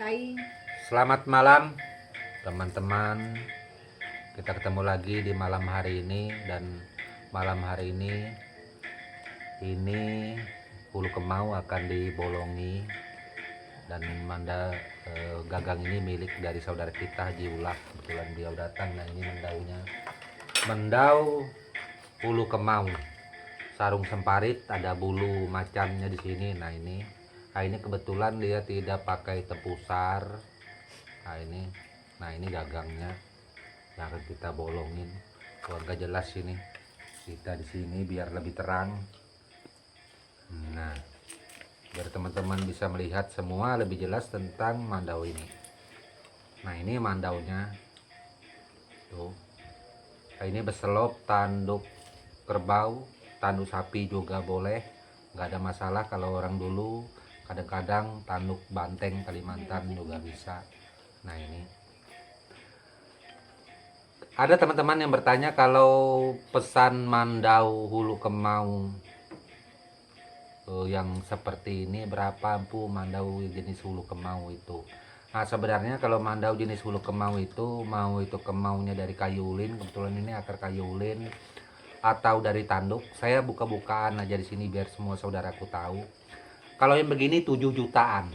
Hai. Selamat malam teman-teman. Kita ketemu lagi di malam hari ini, dan malam hari ini Hulu Kemau akan dibolongi, dan gagang ini milik dari saudara kita Haji Ulah. Kebetulan beliau datang. Nah, ini mendaunya. Mendau Hulu Kemau. Sarung semparit, ada bulu macannya di sini. Nah, ini kebetulan dia tidak pakai tepusar. Nah ini gagangnya yang akan kita bolongin. Agak jelas ini kita di sini biar lebih terang. Nah, biar teman-teman bisa melihat semua lebih jelas tentang mandau ini. Nah, ini mandaunya tuh. Nah, ini beselop, tanduk kerbau, tanduk sapi juga boleh, nggak ada masalah. Kalau orang dulu kadang-kadang tanduk banteng Kalimantan juga bisa. Nah, ini ada teman-teman yang bertanya kalau pesan mandau Hulu Kemau yang seperti ini berapa ampu mandau jenis Hulu Kemau itu. Nah, sebenarnya kalau mandau jenis Hulu Kemau itu, mau itu kemaunya dari kayu ulin, kebetulan ini akar kayu ulin, atau dari tanduk, saya buka-bukaan aja di sini biar semua saudaraku tahu. Kalau yang begini 7 jutaan.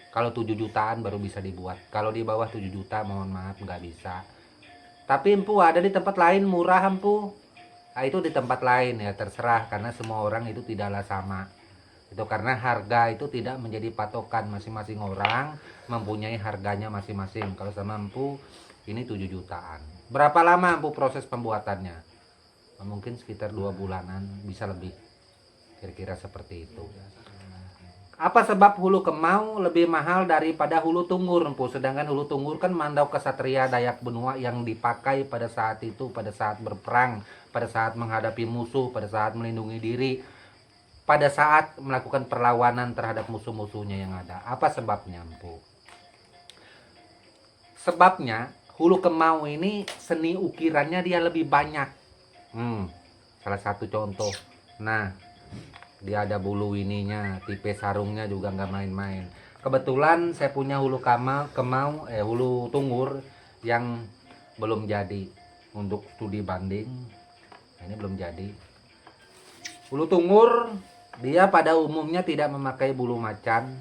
Kalau 7 jutaan baru bisa dibuat. Kalau di bawah 7 juta mohon maaf nggak bisa. Tapi empu ada di tempat lain murah empu. Nah, itu di tempat lain ya, terserah, karena semua orang itu tidaklah sama. Itu karena harga itu tidak menjadi patokan, masing-masing orang mempunyai harganya masing-masing. Kalau sama empu ini 7 jutaan. Berapa lama empu proses pembuatannya? Mungkin sekitar 2 bulanan, bisa lebih. Kira-kira seperti itu. Apa sebab Hulu Kemau lebih mahal daripada Hulu Tunggur, empu? Sedangkan Hulu Tunggur kan mandau kesatria Dayak Benua yang dipakai pada saat itu, pada saat berperang, pada saat menghadapi musuh, pada saat melindungi diri, pada saat melakukan perlawanan terhadap musuh-musuhnya yang ada. Apa sebabnya, empu? Sebabnya Hulu Kemau ini seni ukirannya dia lebih banyak. Salah satu contoh. Nah, dia ada bulu ininya, tipe sarungnya juga nggak main-main. Kebetulan saya punya Hulu Hulu Tunggur yang belum jadi untuk studi banding. Nah, ini belum jadi. Hulu Tunggur dia pada umumnya tidak memakai bulu macan.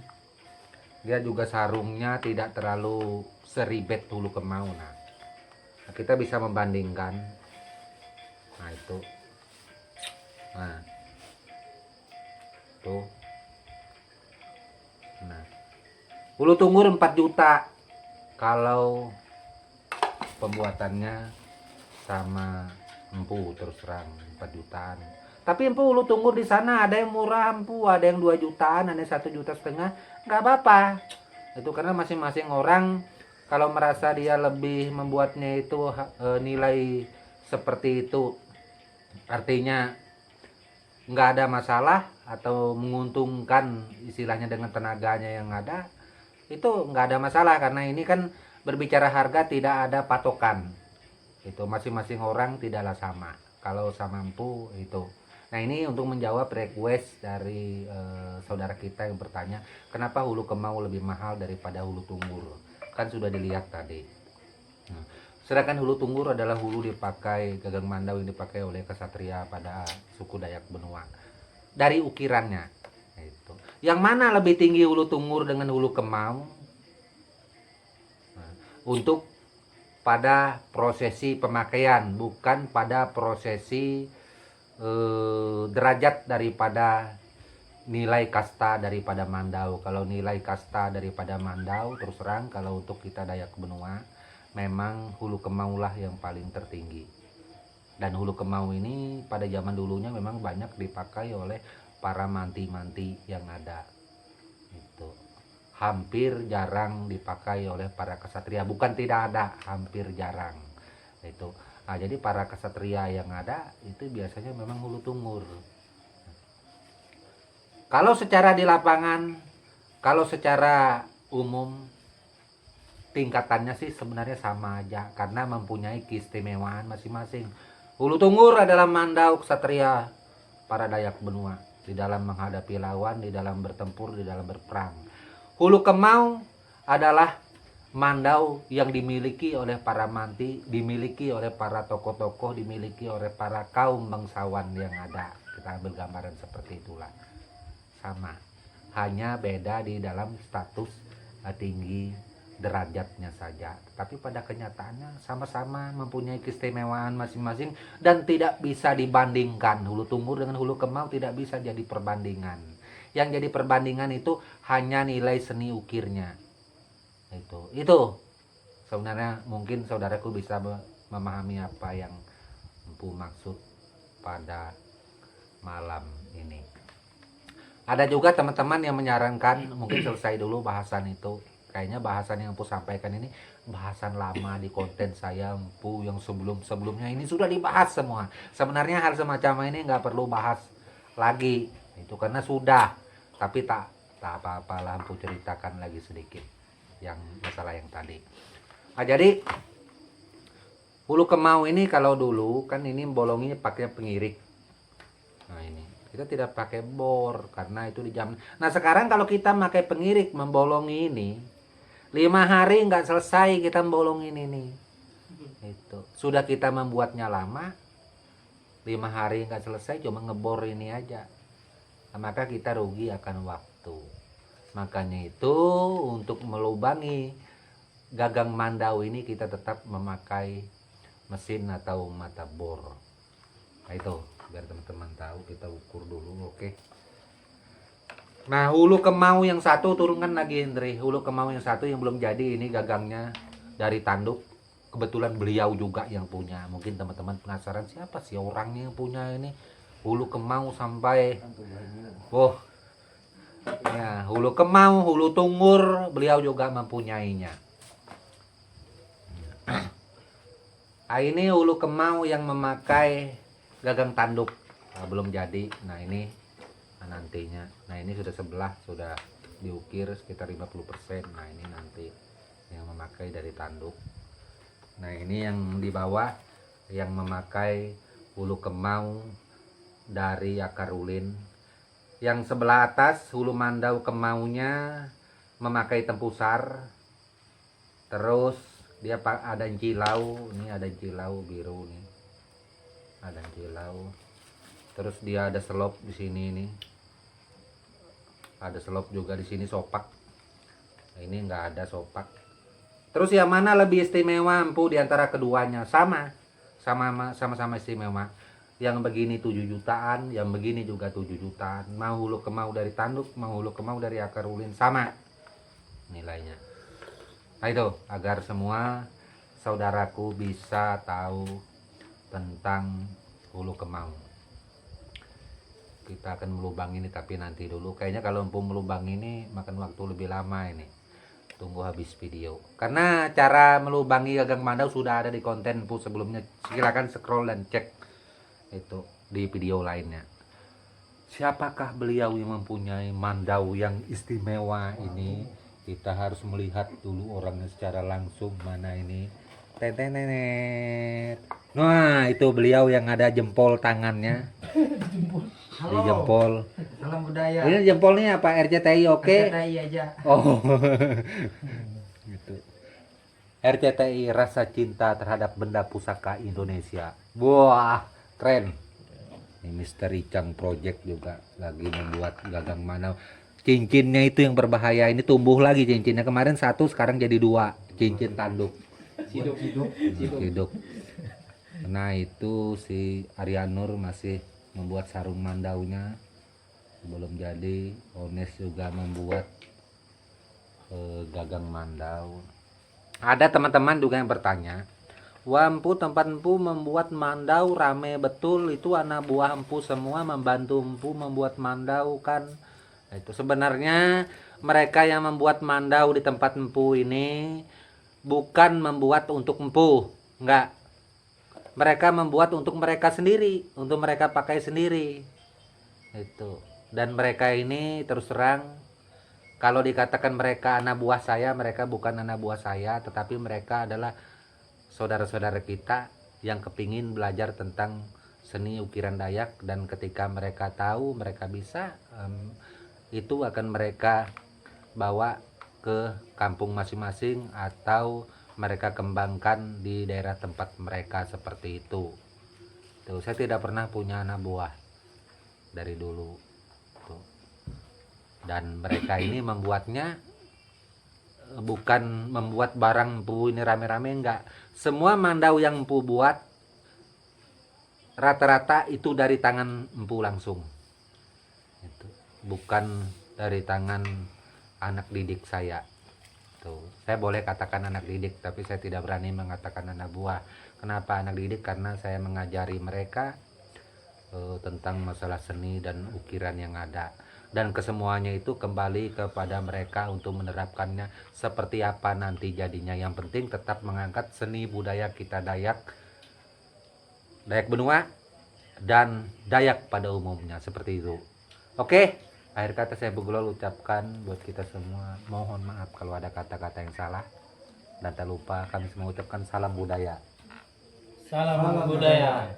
Dia juga sarungnya tidak terlalu seribet Hulu Kemau. Nah, kita bisa membandingkan. Nah, itu. Nah, tuh. Nah, Hulu Tunggur 4 juta kalau pembuatannya sama empu, terus terang 4 jutaan. Tapi empu Hulu Tunggur di sana ada yang murah empu, ada yang 2 jutaan, ada yang 1,5 juta, nggak apa-apa. Itu karena masing-masing orang kalau merasa dia lebih membuatnya itu nilai seperti itu, artinya nggak ada masalah atau menguntungkan istilahnya dengan tenaganya yang ada, itu nggak ada masalah, karena ini kan berbicara harga tidak ada patokan. Itu masing-masing orang tidaklah sama. Kalau sama empu itu. Nah, ini untuk menjawab request dari saudara kita yang bertanya kenapa Hulu Kemau lebih mahal daripada Hulu Tunggur. Kan sudah dilihat tadi. Nah, sedangkan Hulu Tunggur adalah hulu dipakai, gagang mandau yang dipakai oleh kesatria pada suku Dayak Benua. Dari ukirannya itu. Yang mana lebih tinggi Hulu Tunggur dengan Hulu Kemau? Nah, untuk pada prosesi pemakaian, bukan pada prosesi derajat daripada nilai kasta daripada mandau. Kalau nilai kasta daripada mandau, terus terang kalau untuk kita Dayak Benua, memang Hulu Kemau lah yang paling tertinggi. Dan Hulu Kemau ini pada zaman dulunya memang banyak dipakai oleh para manti-manti yang ada. Itu hampir jarang dipakai oleh para kesatria. Bukan tidak ada, hampir jarang. Itu. Nah, jadi para kesatria yang ada itu biasanya memang Hulu Tunggur. Kalau secara di lapangan, kalau secara umum tingkatannya sih sebenarnya sama aja, karena mempunyai keistimewaan masing-masing. Hulu Tunggur adalah mandau ksatria para Dayak Benua di dalam menghadapi lawan, di dalam bertempur, di dalam berperang. Hulu Kemau adalah mandau yang dimiliki oleh para manti, dimiliki oleh para tokoh-tokoh, dimiliki oleh para kaum bangsawan yang ada. Kita ambil gambaran seperti itulah. Sama, hanya beda di dalam status tinggi derajatnya saja, tapi pada kenyataannya sama-sama mempunyai keistimewaan masing-masing dan tidak bisa dibandingkan. Hulu Tunggur dengan Hulu Kemau tidak bisa jadi perbandingan. Yang jadi perbandingan itu hanya nilai seni ukirnya. Itu sebenarnya mungkin saudaraku bisa memahami apa yang Empu maksud pada malam ini. Ada juga teman-teman yang menyarankan mungkin selesai dulu bahasan itu. Kayaknya bahasan yang Empu sampaikan ini bahasan lama di konten saya Empu yang sebelumnya ini sudah dibahas semua. Sebenarnya hal semacam ini nggak perlu bahas lagi itu karena sudah. Tapi tak apa-apalah, Empu ceritakan lagi sedikit yang masalah yang tadi. Nah, jadi Hulu Kemau ini kalau dulu kan ini bolonginya pakai pengirik. Nah ini kita tidak pakai bor karena itu di jam. Nah sekarang kalau kita pakai pengirik membolongi ini 5 hari nggak selesai kita membolongin ini. Itu sudah kita membuatnya lama, 5 hari nggak selesai cuma ngebor ini aja. Nah, maka kita rugi akan waktu. Makanya itu untuk melubangi gagang mandau ini kita tetap memakai mesin atau mata bor. Nah itu biar teman-teman tahu, kita ukur dulu. Oke. Nah Hulu Kemau yang satu turunkan lagi Indri. Hulu Kemau yang satu yang belum jadi ini gagangnya dari tanduk. Kebetulan beliau juga yang punya. Mungkin teman-teman penasaran siapa sih orangnya yang punya ini Hulu Kemau sampai ya, Hulu Kemau, Hulu Tunggur beliau juga mempunyainya. Nah, ini Hulu Kemau yang memakai gagang tanduk. Nah, belum jadi. Nah ini nantinya. Nah ini sudah sebelah sudah diukir sekitar 50%. Nah ini nanti yang memakai dari tanduk. Nah ini yang di bawah yang memakai Hulu Kemau dari akar ulin. Yang sebelah atas Hulu Mandau Kemaunya memakai tempusar. Terus dia ada cilau, ini ada cilau biru nih. Ada cilau. Terus dia ada selop di sini nih. Ada selop juga di sini sopak. Nah, ini enggak ada sopak. Terus yang mana lebih istimewa Empu di antara keduanya? Sama-sama istimewa. Yang begini 7 jutaan, yang begini juga 7 jutaan. Mau Hulu Kemau dari tanduk, mau Hulu Kemau dari akar ulin sama nilainya. Nah itu agar semua saudaraku bisa tahu tentang Hulu Kemau. Kita akan melubang ini tapi nanti dulu. Kayaknya kalau Empu melubang ini makan waktu lebih lama ini. Tunggu habis video. Karena cara melubangi gagang mandau sudah ada di konten Empu sebelumnya. Silakan scroll dan cek itu di video lainnya. Siapakah beliau yang mempunyai mandau yang istimewa ini? Kita harus melihat dulu orangnya secara langsung. Mana ini? Tetenet. Nah itu beliau yang ada jempol tangannya. Di jempol. Salam budaya. Ini jempolnya apa? RCTI oke? RCTI aja. Oh. Gitu. RCTI rasa cinta terhadap benda pusaka Indonesia. Wah, keren. Ini Misteri Cang Project juga lagi membuat gagang mandau. Cincinnya itu yang berbahaya. Ini tumbuh lagi cincinnya. Kemarin 1, sekarang jadi 2. Cincin tanduk. Hidup. Nah itu si Arianur masih membuat sarung mandaunya. Belum jadi. Ones juga membuat gagang mandau. Ada teman-teman juga yang bertanya, wah Empu tempat Empu membuat mandau rame betul, itu anak buah Empu semua membantu Empu membuat mandau kan. Itu sebenarnya mereka yang membuat mandau di tempat Empu ini bukan membuat untuk Empu, enggak. Mereka membuat untuk mereka sendiri, untuk mereka pakai sendiri. Itu. Dan mereka ini terus terang kalau dikatakan mereka anak buah saya, mereka bukan anak buah saya, tetapi mereka adalah saudara-saudara kita yang kepingin belajar tentang seni ukiran Dayak. Dan ketika mereka tahu, mereka bisa, itu akan mereka bawa ke kampung masing-masing atau mereka kembangkan di daerah tempat mereka seperti itu. Tuh, saya tidak pernah punya anak buah dari dulu. Tuh. Dan mereka ini membuatnya bukan membuat barang empu ini rame-rame, enggak. Semua mandau yang empu buat rata-rata itu dari tangan empu langsung. Itu. Bukan dari tangan anak didik saya. Tuh. Saya boleh katakan anak didik, tapi saya tidak berani mengatakan anak buah. Kenapa anak didik? Karena saya mengajari mereka tentang masalah seni dan ukiran yang ada. Dan kesemuanya itu kembali kepada mereka untuk menerapkannya seperti apa nanti jadinya. Yang penting tetap mengangkat seni budaya kita Dayak benua dan Dayak pada umumnya, seperti itu. Oke, akhir kata saya Bugulol ucapkan buat kita semua, mohon maaf kalau ada kata-kata yang salah. Dan tak lupa kami semua ucapkan salam budaya. Salam budaya.